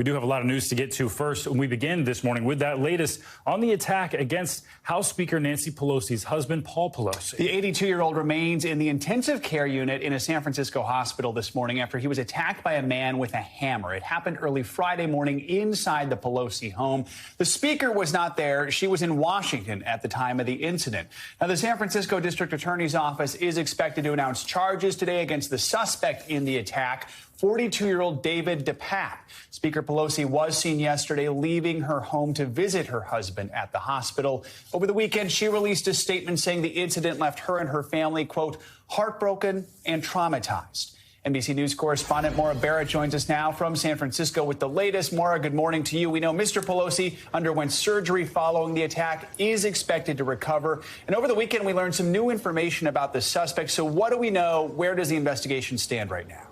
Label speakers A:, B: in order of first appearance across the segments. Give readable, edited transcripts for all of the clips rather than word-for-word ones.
A: We do have a lot of news to get to. First, we begin this morning with that latest on the attack against House Speaker Nancy Pelosi's husband, Paul Pelosi.
B: The 82-year-old remains in the intensive care unit in a San Francisco hospital this morning after he was attacked by a man with a hammer. It happened early Friday morning inside the Pelosi home. The speaker was not there. She was in Washington at the time of the incident. Now, the San Francisco District Attorney's Office is expected to announce charges today against the suspect in the attack, 42-year-old David DePape. Speaker Pelosi was seen yesterday leaving her home to visit her husband at the hospital. Over the weekend, she released a statement saying the incident left her and her family, quote, heartbroken and traumatized. NBC News correspondent Maura Barrett joins us now from San Francisco with the latest. Maura, good morning to you. We know Mr. Pelosi underwent surgery following the attack, is expected to recover. And over the weekend, we learned some new information about the suspect. So what do we know? Where does the investigation stand right now?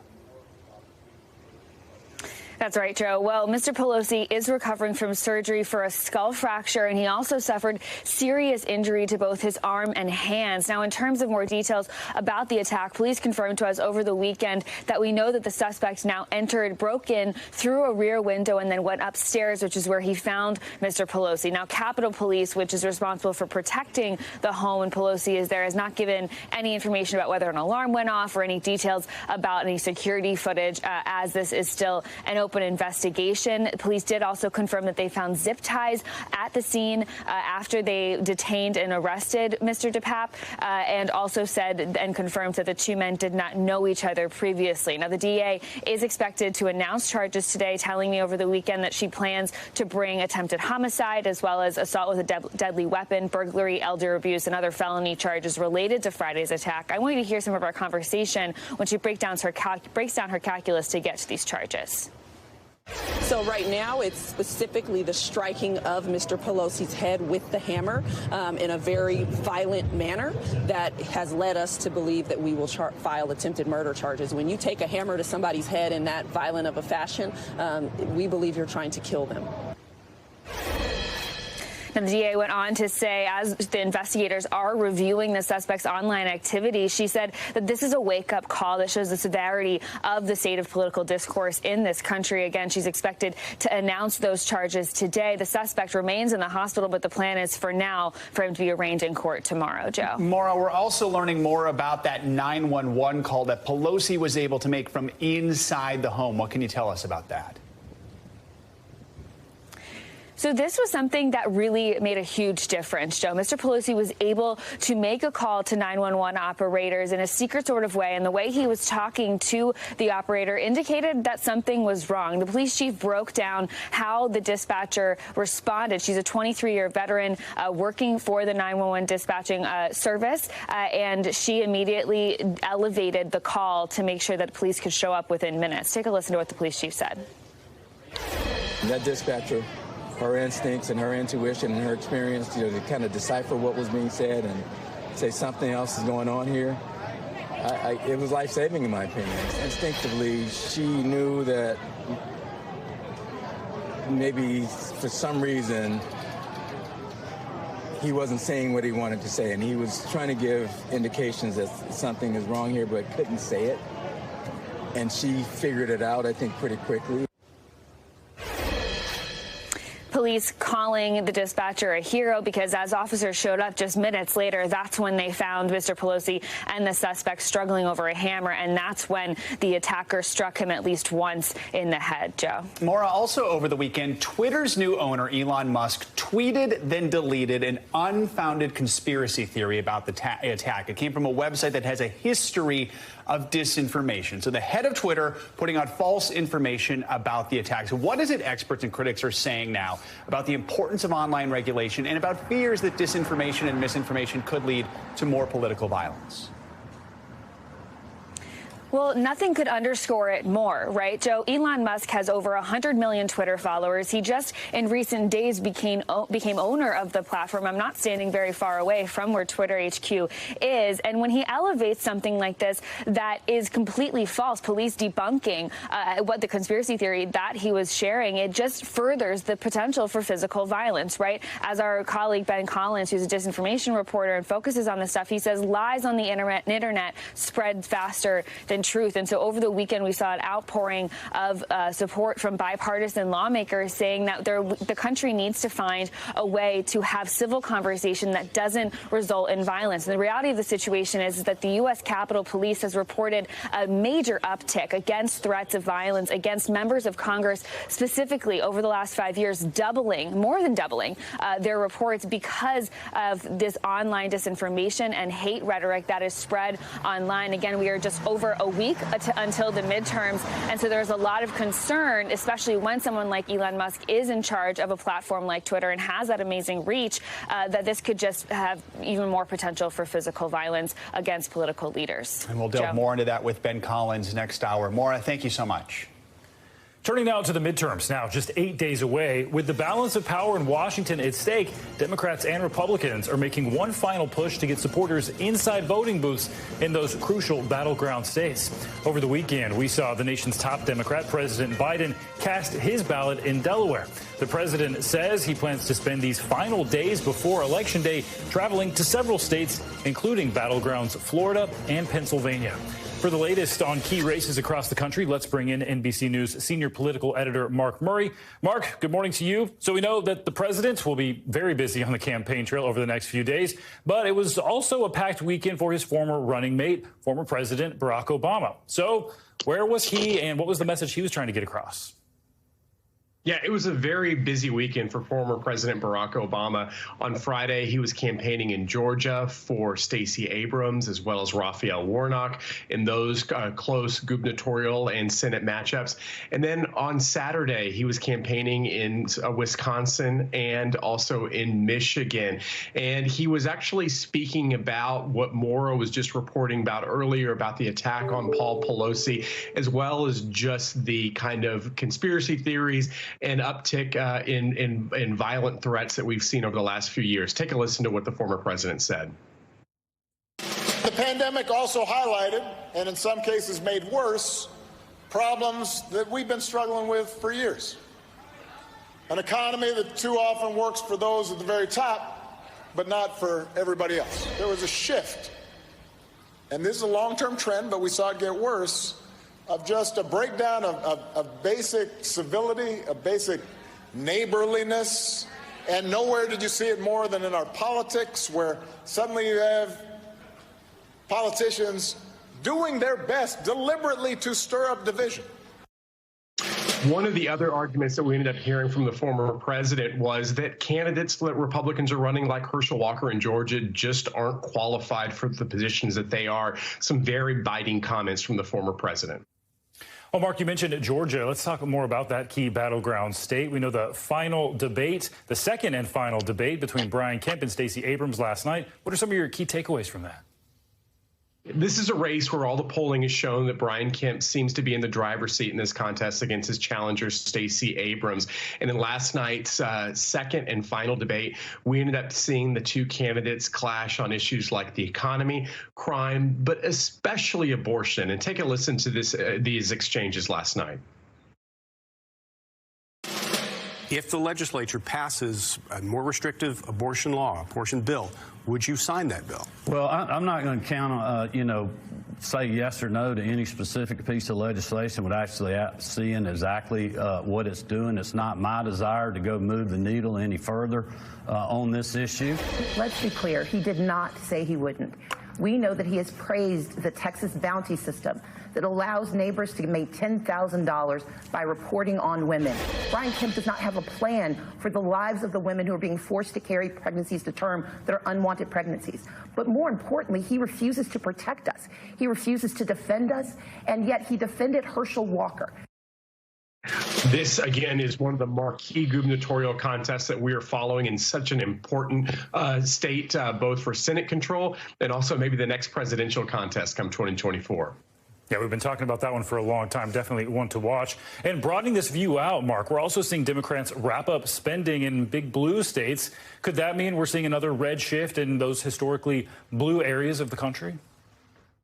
C: That's right, Joe. Well, Mr. Pelosi is recovering from surgery for a skull fracture, and he also suffered serious injury to both his arm and hands. Now, in terms of more details about the attack, police confirmed to us over the weekend that we know that the suspect now broke in through a rear window and then went upstairs, which is where he found Mr. Pelosi. Now, Capitol Police, which is responsible for protecting the home when Pelosi is there, has not given any information about whether an alarm went off or any details about any security footage, as this is still an open investigation. Police did also confirm that they found zip ties at the scene after they detained and arrested Mr. DePape, and also said and confirmed that the two men did not know each other previously. Now, the DA is expected to announce charges today, telling me over the weekend that she plans to bring attempted homicide as well as assault with a deadly weapon, burglary, elder abuse, and other felony charges related to Friday's attack. I want you to hear some of our conversation when she breaks down her calculus to get to these charges.
D: So right now, it's specifically the striking of Mr. Pelosi's head with the hammer in a very violent manner that has led us to believe that we will file attempted murder charges. When you take a hammer to somebody's head in that violent of a fashion, we believe you're trying to kill them.
C: And the DA went on to say, as the investigators are reviewing the suspect's online activity, she said that this is a wake-up call that shows the severity of the state of political discourse in this country. Again, she's expected to announce those charges today. The suspect remains in the hospital, but the plan is for now for him to be arraigned in court tomorrow. Joe.
B: Maura, we're also learning more about that 911 call that Pelosi was able to make from inside the home. What can you tell us about that?
C: So this was something that really made a huge difference, Joe. Mr. Pelosi was able to make a call to 911 operators in a secret sort of way, and the way he was talking to the operator indicated that something was wrong. The police chief broke down how the dispatcher responded. She's a 23-year veteran working for the 911 dispatching service, and she immediately elevated the call to make sure that police could show up within minutes. Take a listen to what the police chief said.
E: That dispatcher, her instincts and her intuition and her experience, to kind of decipher what was being said and say something else is going on here. It was life-saving in my opinion. Instinctively, she knew that maybe for some reason he wasn't saying what he wanted to say, and he was trying to give indications that something is wrong here, but couldn't say it. And she figured it out, I think, pretty quickly.
C: Police calling the dispatcher a hero because as officers showed up just minutes later, that's when they found Mr. Pelosi and the suspect struggling over a hammer, and that's when the attacker struck him at least once in the head, Joe.
B: Maura, also over the weekend, Twitter's new owner, Elon Musk, tweeted then deleted an unfounded conspiracy theory about the attack. It came from a website that has a history of disinformation. So the head of Twitter putting out false information about the attack. So what is it experts and critics are saying now about the importance of online regulation and about fears that disinformation and misinformation could lead to more political violence?
C: Well, nothing could underscore it more, right, Joe? Elon Musk has over 100 million Twitter followers. He just in recent days became owner of the platform. I'm not standing very far away from where Twitter HQ is. And when he elevates something like this that is completely false, police debunking what the conspiracy theory that he was sharing, it just furthers the potential for physical violence, right? As our colleague Ben Collins, who's a disinformation reporter and focuses on this stuff, he says lies on the internet spread faster than than truth. And so over the weekend, we saw an outpouring of support from bipartisan lawmakers saying that the country needs to find a way to have civil conversation that doesn't result in violence. And the reality of the situation is that the U.S. Capitol Police has reported a major uptick against threats of violence against members of Congress, specifically over the last 5 years, more than doubling their reports because of this online disinformation and hate rhetoric that is spread online. Again, we are just over a week until the midterms. And so there's a lot of concern, especially when someone like Elon Musk is in charge of a platform like Twitter and has that amazing reach, that this could just have even more potential for physical violence against political leaders.
B: And we'll delve more into that with Ben Collins next hour. Maura, thank you so much.
A: Turning now to the midterms, now just 8 days away. With the balance of power in Washington at stake, Democrats and Republicans are making one final push to get supporters inside voting booths in those crucial battleground states. Over the weekend, we saw the nation's top Democrat, President Biden, cast his ballot in Delaware. The president says he plans to spend these final days before Election Day traveling to several states, including battlegrounds Florida and Pennsylvania. For the latest on key races across the country, let's bring in NBC News senior political editor Mark Murray. Mark, good morning to you. So we know that the president will be very busy on the campaign trail over the next few days, but it was also a packed weekend for his former running mate, former President Barack Obama. So where was he and what was the message he was trying to get across?
F: Yeah, it was a very busy weekend for former President Barack Obama. On Friday, he was campaigning in Georgia for Stacey Abrams as well as Raphael Warnock in those close gubernatorial and Senate matchups. And then on Saturday, he was campaigning in Wisconsin and also in Michigan. And he was actually speaking about what Maura was just reporting about earlier about the attack on Paul Pelosi, as well as just the kind of conspiracy theories and uptick in violent threats that we've seen over the last few years. Take a listen to what the former president said.
G: The pandemic also highlighted, and in some cases made worse, problems that we've been struggling with for years. An economy that too often works for those at the very top, but not for everybody else. There was a shift, and this is a long-term trend, but we saw it get worse, of just a breakdown of basic civility, of basic neighborliness, and nowhere did you see it more than in our politics, where suddenly you have politicians doing their best deliberately to stir up division.
F: One of the other arguments that we ended up hearing from the former president was that candidates that Republicans are running, like Herschel Walker in Georgia, just aren't qualified for the positions that they are. Some very biting comments from the former president.
A: Well, Mark, you mentioned Georgia. Let's talk more about that key battleground state. We know the final debate, the second and final debate between Brian Kemp and Stacey Abrams last night. What are some of your key takeaways from that?
F: This is a race where all the polling has shown that Brian Kemp seems to be in the driver's seat in this contest against his challenger, Stacey Abrams. And in last night's second and final debate, we ended up seeing the two candidates clash on issues like the economy, crime, but especially abortion. And take a listen to these exchanges last night.
H: If the legislature passes a more restrictive abortion law, abortion bill, would you sign that bill?
I: Well, I'm not going to count on, say yes or no to any specific piece of legislation without actually seeing exactly what it's doing. It's not my desire to go move the needle any further on this issue.
J: Let's be clear. He did not say he wouldn't. We know that he has praised the Texas bounty system that allows neighbors to make $10,000 by reporting on women. Brian Kemp does not have a plan for the lives of the women who are being forced to carry pregnancies to term that are unwanted pregnancies. But more importantly, he refuses to protect us. He refuses to defend us, and yet he defended Herschel Walker.
F: This, again, is one of the marquee gubernatorial contests that we are following in such an important state, both for Senate control and also maybe the next presidential contest come 2024.
A: Yeah, we've been talking about that one for a long time. Definitely one to watch. And broadening this view out, Mark, we're also seeing Democrats wrap up spending in big blue states. Could that mean we're seeing another red shift in those historically blue areas of the country?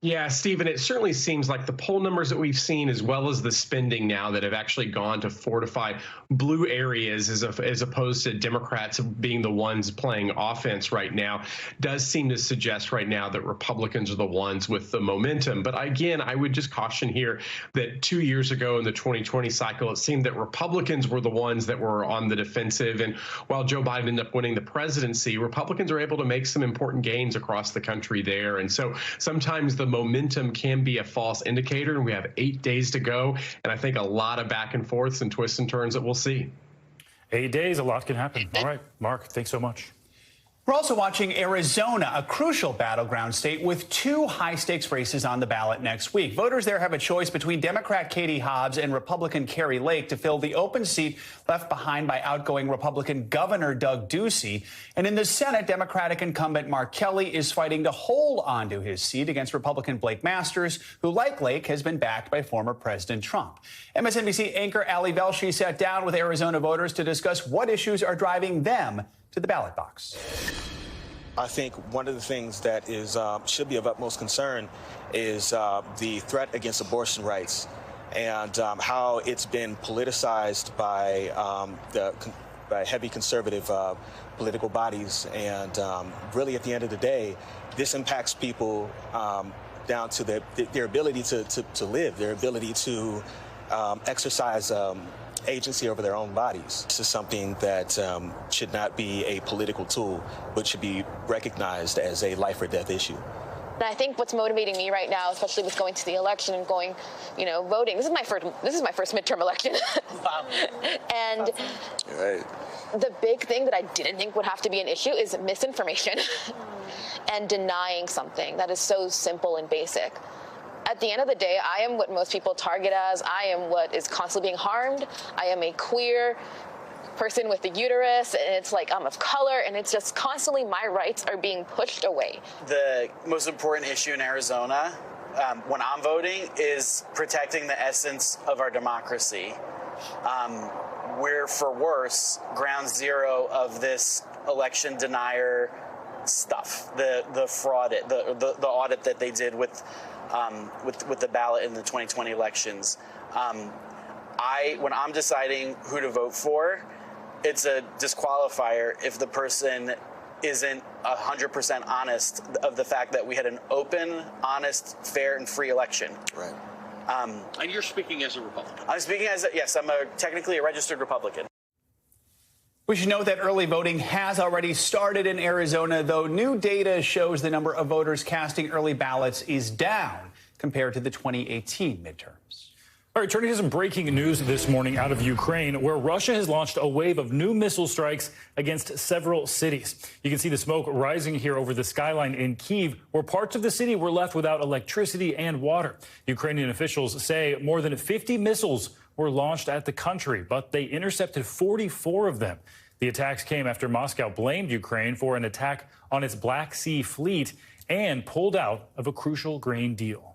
F: Yeah, Stephen, it certainly seems like the poll numbers that we've seen, as well as the spending now that have actually gone to fortify blue areas as opposed to Democrats being the ones playing offense right now, does seem to suggest right now that Republicans are the ones with the momentum. But again, I would just caution here that 2 years ago in the 2020 cycle, it seemed that Republicans were the ones that were on the defensive. And while Joe Biden ended up winning the presidency, Republicans are able to make some important gains across the country there. And so sometimes the momentum can be a false indicator, and we have 8 days to go, and I think a lot of back and forths and twists and turns that we'll see.
A: 8 days, a lot can happen. All right, Mark, thanks so much.
B: We're also watching Arizona, a crucial battleground state with 2 high-stakes races on the ballot next week. Voters there have a choice between Democrat Katie Hobbs and Republican Kari Lake to fill the open seat left behind by outgoing Republican Governor Doug Ducey. And in the Senate, Democratic incumbent Mark Kelly is fighting to hold onto his seat against Republican Blake Masters, who, like Lake, has been backed by former President Trump. MSNBC anchor Ali Velshi sat down with Arizona voters to discuss what issues are driving them to the ballot box.
K: I think one of the things that is should be of utmost concern is the threat against abortion rights and how it's been politicized by by heavy conservative political bodies. And really, at the end of the day, this impacts people down to their ability to live, their ability to exercise agency over their own bodies. This is something that should not be a political tool, but should be recognized as a life or death issue.
L: And I think what's motivating me right now, especially with going to the election and going, voting. This is my first midterm election. Wow. And
K: right.
L: The big thing that I didn't think would have to be an issue is misinformation and denying something that is so simple and basic. At the end of the day, I am what most people target as. I am what is constantly being harmed. I am a queer person with a uterus, and it's like I'm of color, and it's just constantly my rights are being pushed away.
M: The most important issue in Arizona when I'm voting is protecting the essence of our democracy. We're, for worse, ground zero of this election denier stuff, the fraud, the audit that they did with the ballot in the 2020 elections. When I'm deciding who to vote for, it's a disqualifier if the person isn't 100% honest of the fact that we had an open, honest, fair, and free election.
K: Right.
N: And you're speaking as a Republican.
M: I'm speaking as yes, I'm technically a registered Republican.
B: We should note that early voting has already started in Arizona, though new data shows the number of voters casting early ballots is down compared to the 2018 midterms.
A: All right, turning to some breaking news this morning out of Ukraine, where Russia has launched a wave of new missile strikes against several cities. You can see the smoke rising here over the skyline in Kyiv, where parts of the city were left without electricity and water. Ukrainian officials say more than 50 missiles were launched at the country, but they intercepted 44 of them. The attacks came after Moscow blamed Ukraine for an attack on its Black Sea fleet and pulled out of a crucial grain deal.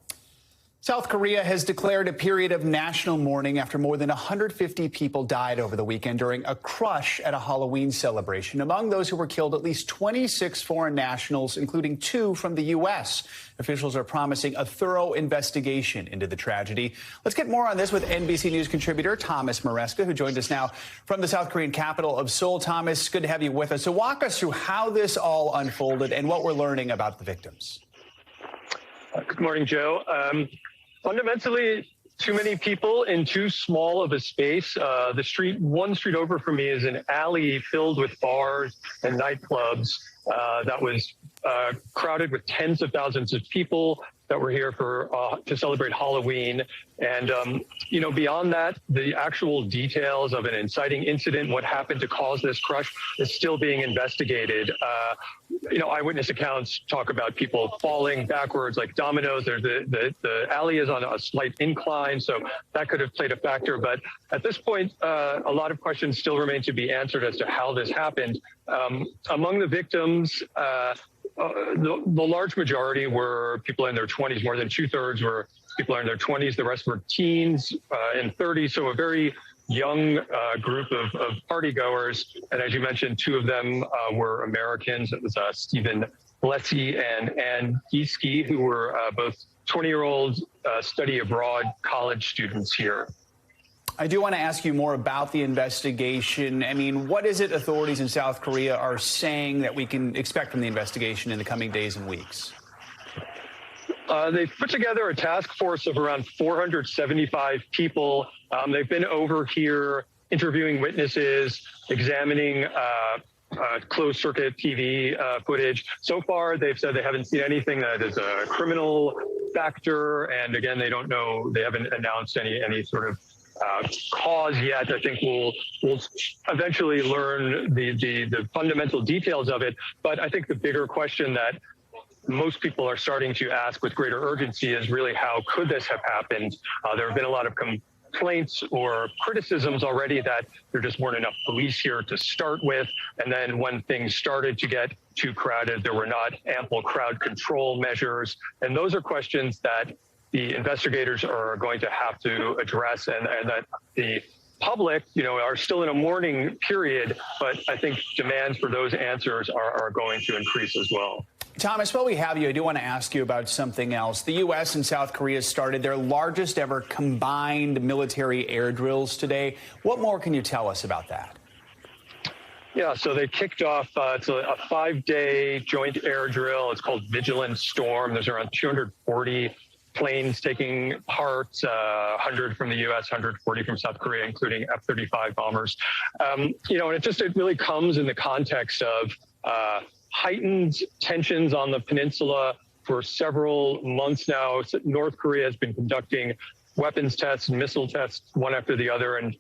B: South Korea has declared a period of national mourning after more than 150 people died over the weekend during a crush at a Halloween celebration. Among those who were killed, at least 26 foreign nationals, including 2 from the U.S. Officials are promising a thorough investigation into the tragedy. Let's get more on this with NBC News contributor Thomas Maresca, who joins us now from the South Korean capital of Seoul. Thomas, good to have you with us. So walk us through how this all unfolded and what we're learning about the victims.
O: Good morning, Joe. Fundamentally, too many people in too small of a space. One street over from me is an alley filled with bars and nightclubs that was crowded with tens of thousands of people that were here to celebrate Halloween. And, beyond that, the actual details of an inciting incident, what happened to cause this crush, is still being investigated. Eyewitness accounts talk about people falling backwards like dominoes. The alley is on a slight incline, so that could have played a factor. But at this point, a lot of questions still remain to be answered as to how this happened. Among the victims, the large majority were people in their 20s. More than 2/3 were people in their 20s. The rest were teens and 30s. So a very young group of partygoers. And as you mentioned, 2 of them were Americans. It was Stephen Plessy and Ann Gieske, who were both 20-year-old study abroad college students here.
B: I do want to ask you more about the investigation. I mean, what is it authorities in South Korea are saying that we can expect from the investigation in the coming days and weeks?
O: They've put together a task force of around 475 people. They've been over here interviewing witnesses, examining closed-circuit TV footage. So far, they've said they haven't seen anything that is a criminal factor. And again, they don't know, they haven't announced any sort of cause yet. I think we'll eventually learn the fundamental details of it. But I think the bigger question that most people are starting to ask with greater urgency is really, how could this have happened? There have been a lot of complaints or criticisms already that there just weren't enough police here to start with. And then when things started to get too crowded, there were not ample crowd control measures. And those are questions that the investigators are going to have to address, and that the public, are still in a mourning period. But I think demands for those answers are going to increase as well.
B: Thomas, while we have you, I do want to ask you about something else. The U.S. and South Korea started their largest ever combined military air drills today. What more can you tell us about that?
O: Yeah, so they kicked off, it's a 5-day joint air drill. It's called Vigilant Storm. There's around 240 planes taking part, 100 from the U.S., 140 from South Korea, including F-35 bombers. And it really comes in the context of heightened tensions on the peninsula for several months now. North Korea has been conducting weapons tests and missile tests one after the other, and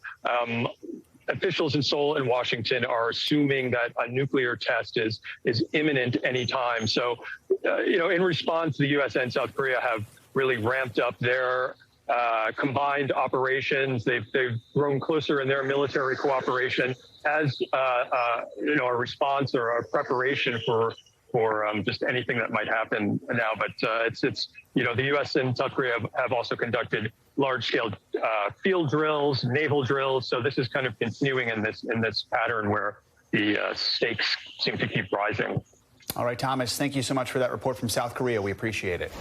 O: officials in Seoul and Washington are assuming that a nuclear test is imminent anytime. So, in response, the U.S. and South Korea have really ramped up their combined operations. They've grown closer in their military cooperation as a response or a preparation for just anything that might happen now. But the U.S. and South Korea have also conducted large-scale field drills, naval drills. So this is kind of continuing in this pattern where the stakes seem to keep rising.
B: All right, Thomas, thank you so much for that report from South Korea. We appreciate it.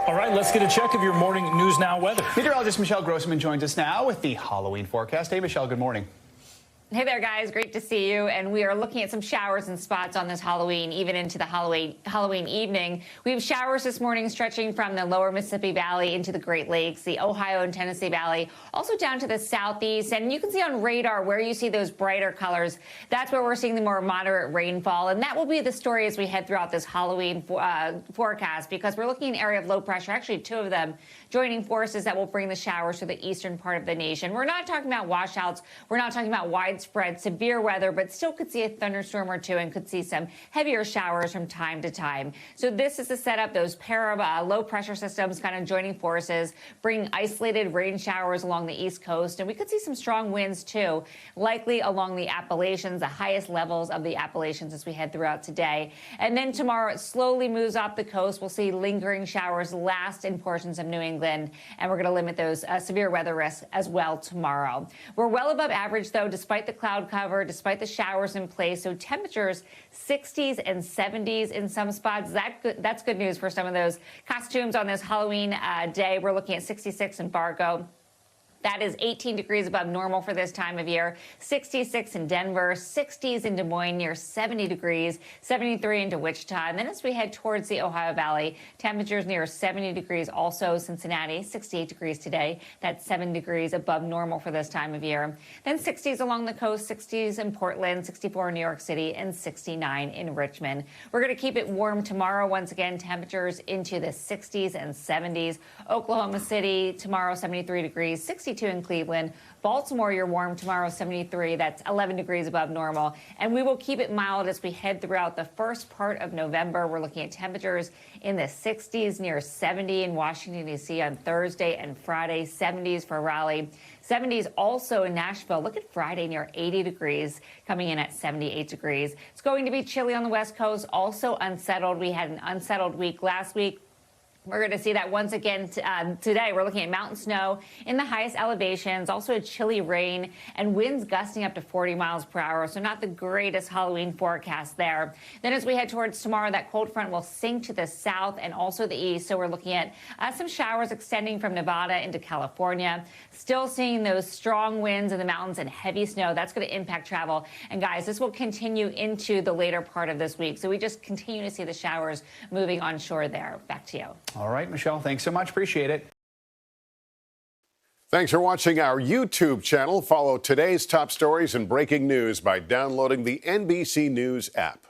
A: All right, let's get a check of your morning News Now weather.
B: Meteorologist Michelle Grossman joins us now with the Halloween forecast. Hey, Michelle, good morning.
P: Hey there, guys. Great to see you. And we are looking at some showers and spots on this Halloween, even into the Halloween evening. We have showers this morning stretching from the lower Mississippi Valley into the Great Lakes, the Ohio and Tennessee Valley, also down to the southeast. And you can see on radar where you see those brighter colors. That's where we're seeing the more moderate rainfall. And that will be the story as we head throughout this Halloween forecast, because we're looking at an area of low pressure, actually two of them, joining forces that will bring the showers to the eastern part of the nation. We're not talking about washouts. We're not talking about widespread severe weather, but still could see a thunderstorm or two and could see some heavier showers from time to time. So this is the setup. Those pair of low pressure systems kind of joining forces, bringing isolated rain showers along the east coast. And we could see some strong winds too, likely along the Appalachians, the highest levels of the Appalachians as we head throughout today. And then tomorrow it slowly moves off the coast. We'll see lingering showers last in portions of New England. And we're going to limit those severe weather risks as well tomorrow. We're well above average, though, despite the cloud cover, despite the showers in place. So temperatures 60s and 70s in some spots. That's good news for some of those costumes on this Halloween day. We're looking at 66 in Fargo. That is 18 degrees above normal for this time of year. 66 in Denver, 60s in Des Moines, near 70 degrees, 73 into Wichita. And then as we head towards the Ohio Valley, temperatures near 70 degrees also. Cincinnati, 68 degrees today. That's 7 degrees above normal for this time of year. Then 60s along the coast, 60s in Portland, 64 in New York City, and 69 in Richmond. We're going to keep it warm tomorrow. Once again, temperatures into the 60s and 70s. Oklahoma City, tomorrow, 73 degrees, 62 in Cleveland. Baltimore, you're warm tomorrow, 73. That's 11 degrees above normal. And we will keep it mild as we head throughout the first part of November. We're looking at temperatures in the 60s, near 70 in Washington, D.C. on Thursday and Friday, 70s for Raleigh. 70s also in Nashville. Look at Friday, near 80 degrees, coming in at 78 degrees. It's going to be chilly on the West Coast, also unsettled. We had an unsettled week last week. We're going to see that once again today. We're looking at mountain snow in the highest elevations, also a chilly rain and winds gusting up to 40 miles per hour. So not the greatest Halloween forecast there. Then as we head towards tomorrow, that cold front will sink to the south and also the east. So we're looking at some showers extending from Nevada into California. Still seeing those strong winds in the mountains and heavy snow. That's going to impact travel. And guys, this will continue into the later part of this week. So we just continue to see the showers moving onshore there. Back to you.
B: All right, Michelle, thanks so much. Appreciate it.
Q: Thanks for watching our YouTube channel. Follow today's top stories and breaking news by downloading the NBC News app.